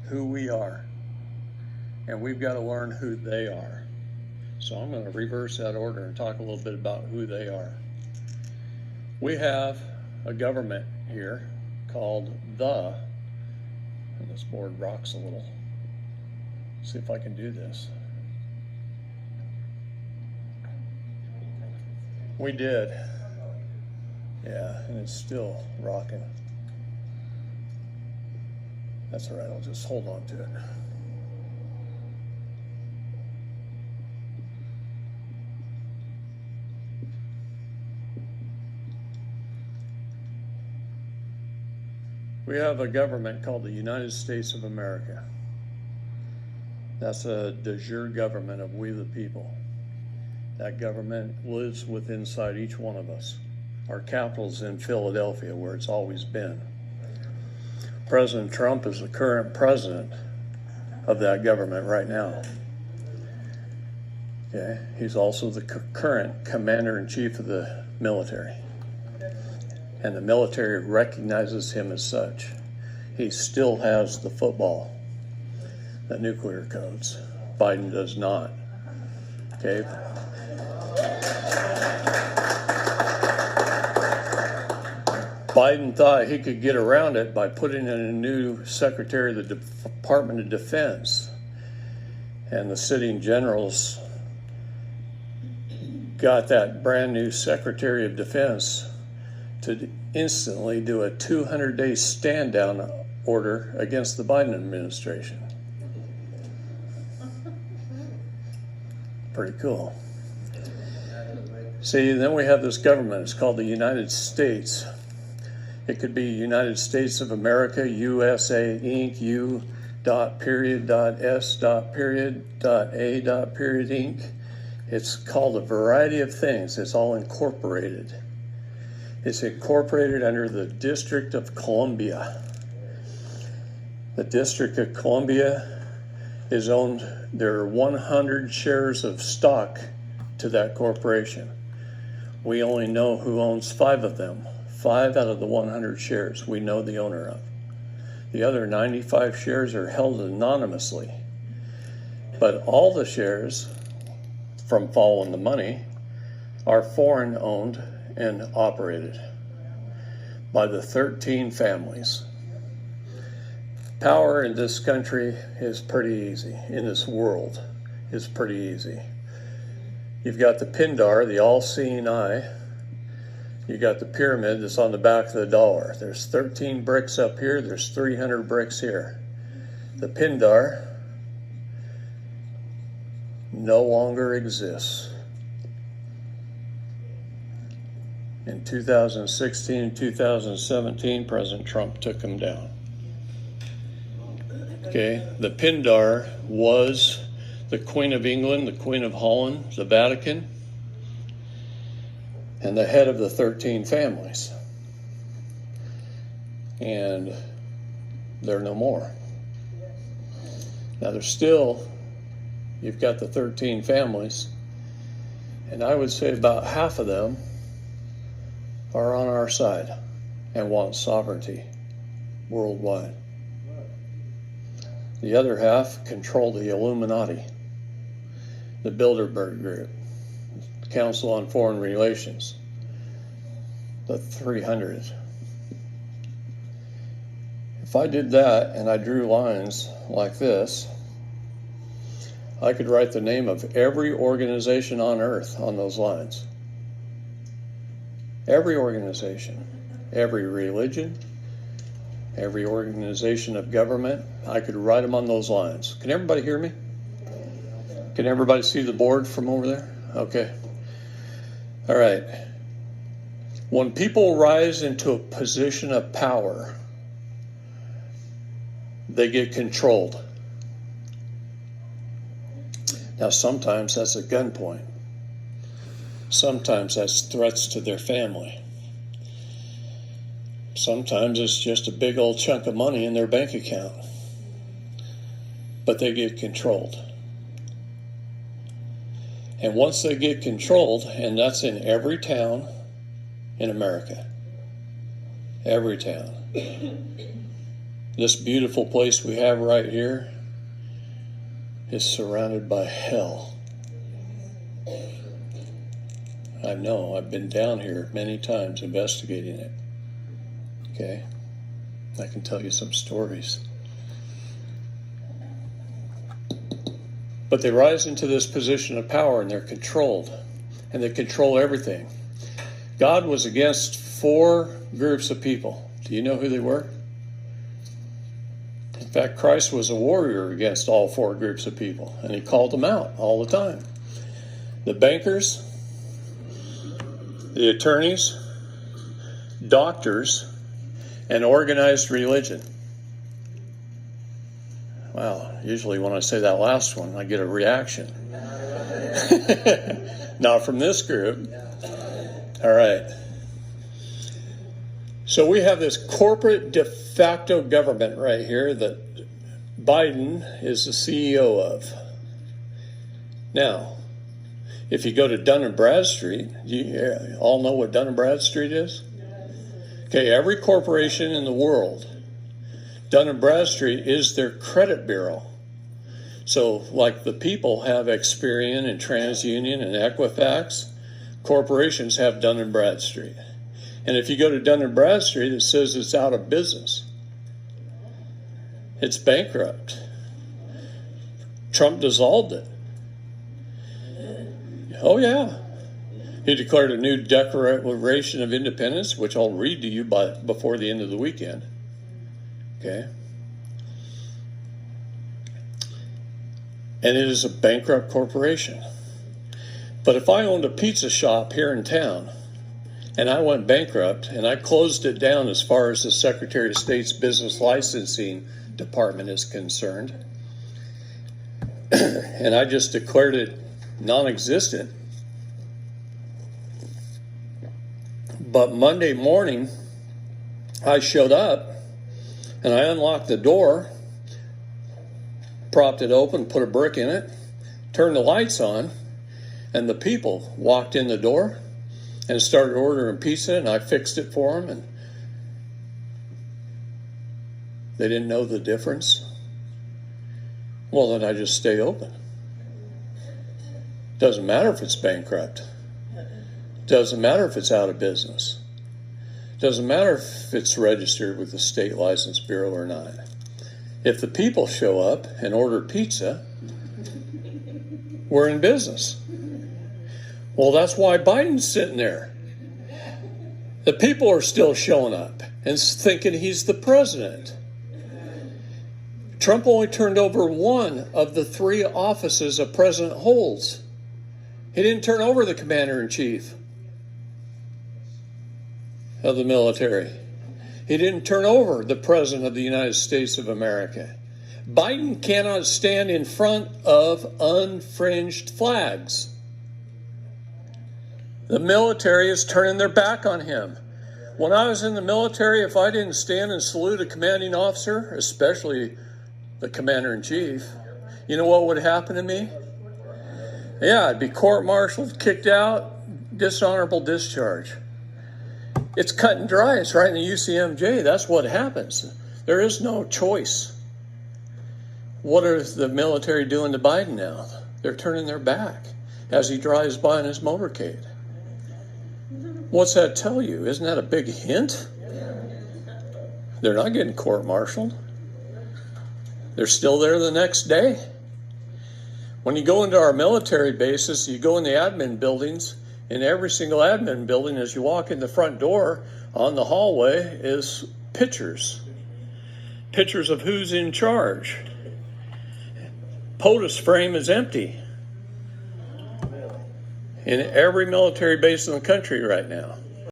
who we are, and we've got to learn who they are. So I'm going to reverse that order and talk a little bit about who they are. We have a government here called and this board rocks a little. See if I can do this. We did. Yeah, and it's still rocking. That's all right, I'll just hold on to it. We have a government called the United States of America. That's a de jure government of we the people. That government lives inside each one of us. Our capital's in Philadelphia, where it's always been. President Trump is the current president of that government right now. Okay, he's also the current commander-in-chief of the military. And the military recognizes him as such. He still has the football, the nuclear codes. Biden does not. Okay. Biden thought he could get around it by putting in a new Secretary of the Department of Defense. And the sitting generals got that brand new Secretary of Defense to instantly do a 200-day stand-down order against the Biden administration. Pretty cool. See, then we have this government. It's called the United States. It could be United States of America, USA, Inc., U.S.A.Inc. It's called a variety of things. It's all incorporated. It's incorporated under the District of Columbia. The District of Columbia is owned, there are 100 shares of stock to that corporation. We only know who owns 5 of them. 5 out of the 100 shares we know the owner of. The other 95 shares are held anonymously. But all the shares, from following the money, are foreign owned and operated by the 13 families. Power in this country is pretty easy. In this world is pretty easy. You've got the Pindar, the all-seeing eye. You got the pyramid that's on the back of the dollar. There's 13 bricks up here. There's 300 bricks here. The Pindar no longer exists. In 2016 and 2017, President Trump took him down. Okay, the Pindar was the Queen of England, the Queen of Holland, the Vatican, and the head of the 13 families. And they're no more. Now there's still, you've got the 13 families, and I would say about half of them are on our side and want sovereignty worldwide. The other half control the Illuminati, the Bilderberg Group, the Council on Foreign Relations, the 300. If I did that and I drew lines like this, I could write the name of every organization on earth on those lines. Every organization, every religion, every organization of government, I could write them on those lines. Can everybody hear me? Can everybody see the board from over there? Okay. All right. When people rise into a position of power, they get controlled. Now, sometimes that's a gunpoint. Sometimes that's threats to their family. Sometimes it's just a big old chunk of money in their bank account. But they get controlled. And once they get controlled, and that's in every town in America, every town, This beautiful place we have right here is surrounded by hell. I know, I've been down here many times investigating it. Okay? I can tell you some stories. But they rise into this position of power and they're controlled. And they control everything. God was against 4 groups of people. Do you know who they were? In fact, Christ was a warrior against all 4 groups of people, and he called them out all the time. The bankers, the attorneys, doctors, and organized religion. Wow, usually when I say that last one, I get a reaction. Not from this group. All right. So we have this corporate de facto government right here that Biden is the CEO of. Now, if you go to Dun & Bradstreet, you all know what Dun & Bradstreet is? Okay, every corporation in the world, Dun & Bradstreet is their credit bureau. So like the people have Experian and TransUnion and Equifax, corporations have Dun & Bradstreet. And if you go to Dun & Bradstreet, it says it's out of business. It's bankrupt. Trump dissolved it. Oh, yeah. He declared a new Declaration of Independence, which I'll read to you before the end of the weekend. Okay? And it is a bankrupt corporation. But if I owned a pizza shop here in town, and I went bankrupt, and I closed it down as far as the Secretary of State's business licensing department is concerned, and I just declared it non-existent, but Monday morning, I showed up, and I unlocked the door, propped it open, put a brick in it, turned the lights on, and the people walked in the door and started ordering pizza, and I fixed it for them, and they didn't know the difference. Well, then I just stay open. Doesn't matter if it's bankrupt. Doesn't matter if it's out of business. Doesn't matter if it's registered with the State License Bureau or not. If the people show up and order pizza, we're in business. Well, that's why Biden's sitting there. The people are still showing up and thinking he's the president. Trump only turned over 1 of the 3 offices a president holds. He didn't turn over the commander-in-chief of the military. He didn't turn over the president of the United States of America. Biden cannot stand in front of unfringed flags. The military is turning their back on him. When I was in the military, if I didn't stand and salute a commanding officer, especially the commander-in-chief, you know what would happen to me? Yeah, I'd be court-martialed, kicked out, dishonorable discharge. It's cut and dry. It's right in the UCMJ. That's what happens. There is no choice. What is the military doing to Biden now? They're turning their back as he drives by in his motorcade. What's that tell you? Isn't that a big hint? They're not getting court-martialed. They're still there the next day. When you go into our military bases, you go in the admin buildings. In every single admin building, as you walk in the front door, on the hallway is pictures. Pictures of who's in charge. POTUS frame is empty in every military base in the country right now.